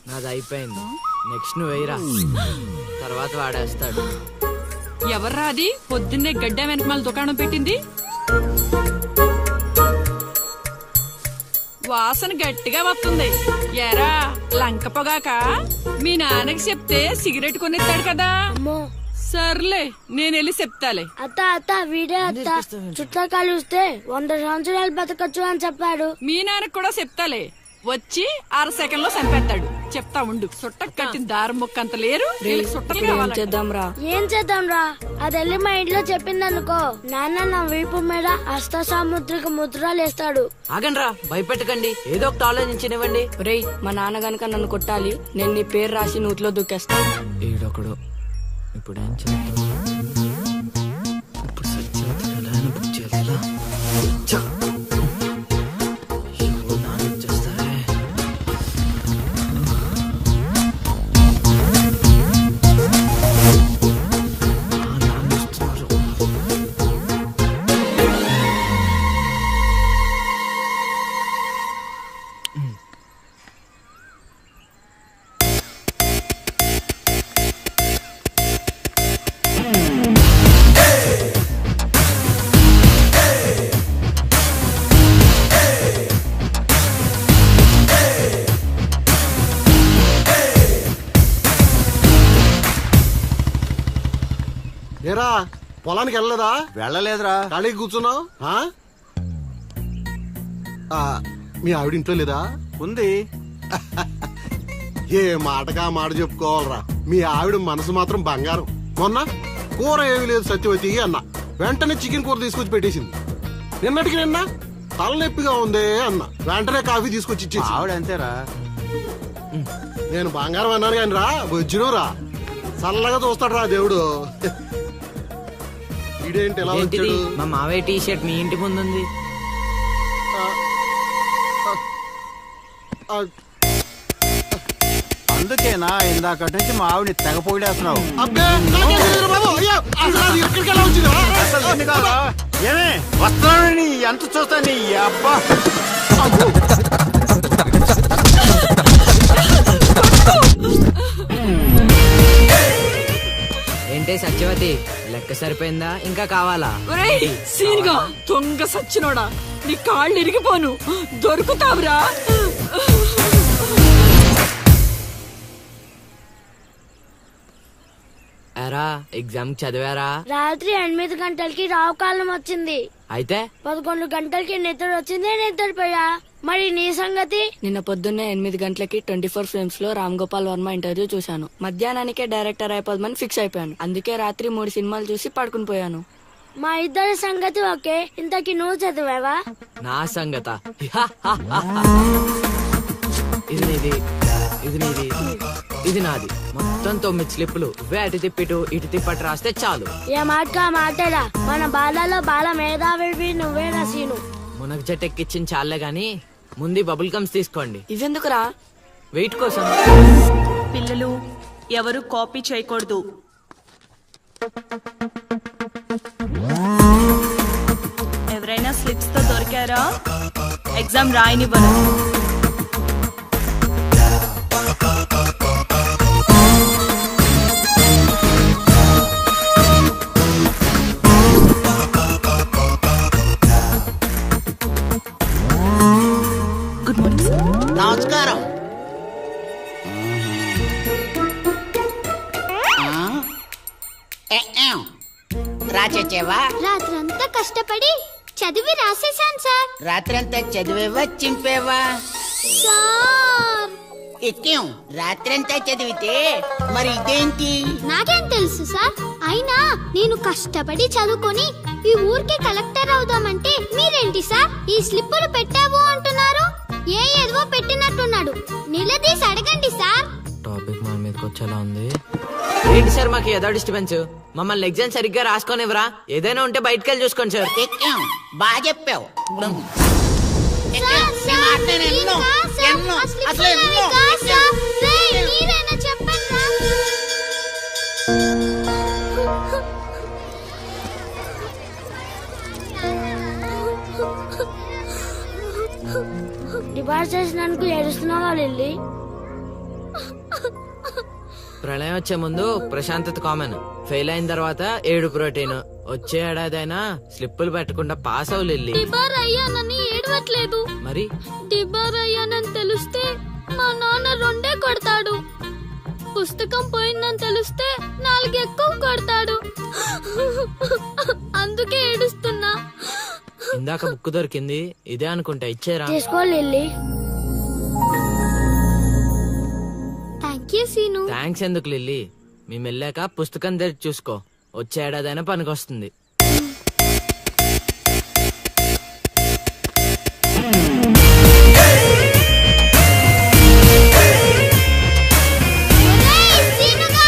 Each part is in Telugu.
నాది అయిపోయింది. నెక్స్ట్ నువ్వు వేయరా, తర్వాత వాడేస్తాడు. ఎవర్రా అది పొద్దున్నే గడ్డ వెనకమాల దుకాణం పెట్టింది? వాసన గట్టిగా వస్తుంది. ఎరా లంక పొగాక? మీ నాన్నకి చెప్తే సిగరెట్ కొనిస్తాడు కదా. సర్లే నేను వెళ్ళి చెప్తాలే. అత్త అత్త వీడే అత్త చుట్టూ కలిస్తే 100 సంవత్సరాలు బతకచ్చు అని చెప్పాడు. మీ నాన్నకి కూడా చెప్తాలే, వచ్చి 6 సెకండ్లో చంపేస్తాడు. చెప్తా ఉండు. సుట్టకు కట్టిన దారం ముక్క అంత లేరు. ఏం చేద్దాం రా? అది వెళ్ళి మా ఇంట్లో చెప్పిందనుకో, నాన్న నా వీపు మీద హస్త సాముద్రిక ముద్రలు వేస్తాడు. ఆగండ్రా, భయపెట్టకండి, ఏదో ఒకటి ఆలోచించనివ్వండి. రేయ్, మా నాన్న గనక నన్ను కొట్టాలి, నేను నీ పేరు రాసి నూతిలో దూకేస్తాను. ఈడొకడు ఇప్పుడు ఏం చేద్దాం? ఇప్పుడు సత్యవతి ఎలా బుక్ చేయాలి? ఏరా పొలానికి వెళ్ళలేదా? వెళ్ళలేదురా. ఖాళీకి కూర్చున్నావు? మీ ఆవిడ ఇంట్లో లేదా? ఉంది. ఏ మాటగా మాట చెప్పుకోవాలరా, మీ ఆవిడ మనసు మాత్రం బంగారం. మొన్న కూర ఏమీ లేదు సత్యవతి అన్న, వెంటనే చికెన్ కూర తీసుకొచ్చి పెట్టేసింది. నిన్నటికి నిన్న తలనొప్పిగా ఉంది అన్న, వెంటనే కాఫీ తీసుకొచ్చి ఇచ్చేసి. ఆవిడ అంతేరా. నేను బంగారం అన్నాను కానీ రా వచ్చిను రా, చల్లగా చూస్తాడు రా దేవుడు. ఇదేంటి ఎలా వచ్చాడు? మా మావయ్య టీ షర్ట్ మీ ఇంటి ముందుంది. అందుకేనా ఇందాక నుంచి మా ఆవిడని తెగ పొగిడేస్తున్నావు? ఏమే వస్తున్నాను, ఎంత చూస్తాను నీ అబ్బా. ఏంటే సత్యవతి, లెక్క సరిపోయిందా? ఇంకా కావాలా? సీన్గా దొంగ సచ్చినోడా, నీ కాళ్ళు ఇరిగిపోను, దొరుకుతావురా. ఎరా ఎగ్జామ్ చదివారా? రాత్రి 8 గంటలకి రావు కాలం వచ్చింది. అయితే 11 గంటలకి నిద్ర వచ్చింది, నిద్రపోయా. మరి నీ సంగతి? నిన్న పొద్దున్నే 8 గంటలకి 24 ఫ్రేమ్స్ లో రామ్ గోపాల్ వర్మ ఇంటర్వ్యూ చూశాను. మధ్యాహ్నానికే డైరెక్టర్ అయిపోదామని ఫిక్స్ అయిపోయాను. అందుకే రాత్రి 3 సినిమాలు చూసి పడుకుని పోయాను. మా ఇద్దరి సంగతి ఓకే. ఇంతకి నువ్వు చదివావా? నా సంగత ఇది నీది, ఇది నీది, ఇది నాది. మొత్తం 9 స్లిప్పులు. అటు తిప్పిటు ఇటు తిప్పటి రాస్తే చాలు. ఏ మాట మాటరా, మన బాలలో బాల మేధావి నువ్వేనా సీను? మునగ చెట్టు ఎక్కిచ్చిన చాలే గాని ముందు బబుల్ గమ్స్ తీసుకోండి. ఇవెందుకురా? వెయిట్ కోసం. పిల్లలు ఎవరు కాపీ చేయకూడదు. ఎవరైనా స్లిప్స్ తో దొరికారా? ఎగ్జామ్ రాయనివ్వరు. Good morning sir. నమస్కారం. రాచేవా? రాత్రంతా కష్టపడి చదివి రాసేశాను సార్. రాత్రంతా చదివేవా చింపేవా? సార్ ఎక్కేం రాత్రంతా చదివితే మరి ఇదేంటి? నాకేం తెలుసు సార్. అయినా నేను కష్టపడి చదువుకొని ఈ ఊరికి కలెక్టర్ అవుదామంటే మీరేంటి సార్ ఈ స్లిప్పులు పెట్టావు అంటున్నారు? ఏదో పెట్టినట్టున్నాడు. నిలదీసి అడగండి సార్. టాపిక్ మన మీదకి వచ్చేలా ఉంది. ఏంటి సార్ మాకు ఏదో డిస్టర్బెన్స్? మమ్మల్ని ఎగ్జామ్ సరిగ్గా రాసుకొనివ్వరా? ఏదైనా ఉంటే బయటకు వెళ్ళి చూసుకోండి సార్. ఎక్కేం బాగా చెప్పావు. డిపార్ట్ చేసినందుకు ఏడుస్తున్నావా లిల్లీ. ప్రళయం వచ్చే ముందు ప్రశాంతత కామన్. ఫెయిల్ అయిన తర్వాత 7 ప్రోటీన్. వచ్చే ఏడాదైనా స్లిప్పులు పెట్టకుండా పాస్ అవ్వు లిల్లీ. డిబార్ అయ్యానని ఏడవట్లేదు. మరి డిబార్ అయ్యానని తెలిస్తే మా నాన్న 2 కొడతాడు. పుస్తకం పోయిందని తెలిస్తే 4 ఎక్కువ కొడతాడు. అందుకే ఏడుస్తున్నా. ఇందాక బుక్ దొరికింది, ఇదే అనుకుంటా. ఇచ్చేరా. తీసుకో Lily. Thank you Seenu. Thanks ఎందుకు లిల్లీ? మేము వెళ్ళాక పుస్తకం తెరిచి చూసుకో. వచ్చే ఏడాదైనా పనికొస్తుంది. ఒరేయ్, సీనుగా!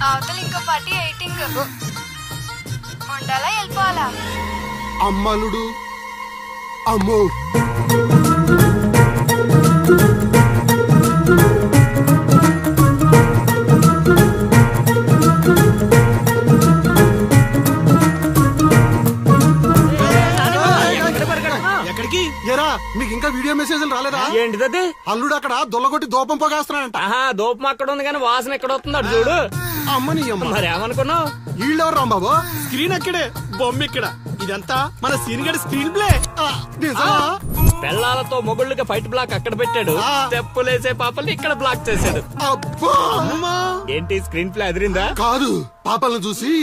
అవతల ఇంకో పార్టీ 8 ఉండాలా వెళ్ళిపోవాలా? అమ్మలుడు అమ్మో. ఎక్కడికి? ఎరా మీకు ఇంకా వీడియో మెసేజ్లు రాలేదా? ఏంటిదది? అల్లుడు అక్కడ దొల్లగొట్టి దూపం పొగేస్తున్నాడంట. ఆహా, దూపం అక్కడ ఉంది కానీ వాసన ఎక్కడ వస్తుంది అటు చూడు. అమ్మని అమ్మ. మరేమనుకున్నావు? వీళ్ళెవరు రాంబాబు? స్క్రీన్ అక్కడే, బొమ్మ ఇక్కడ. ఇదంతా మన సీన్ గడి స్క్రీన్ ప్లే. నిజమా? పెళ్ళాలతో మొగుళ్ళకి ఫైట్ బ్లాక్ అక్కడ పెట్టాడు, తెప్పులేసే పాపల్ని ఇక్కడ బ్లాక్ చేశాడు. అబ్బా ఏంటి స్క్రీన్ ప్లే అదిరిందా? కాదు, పాపలను చూసి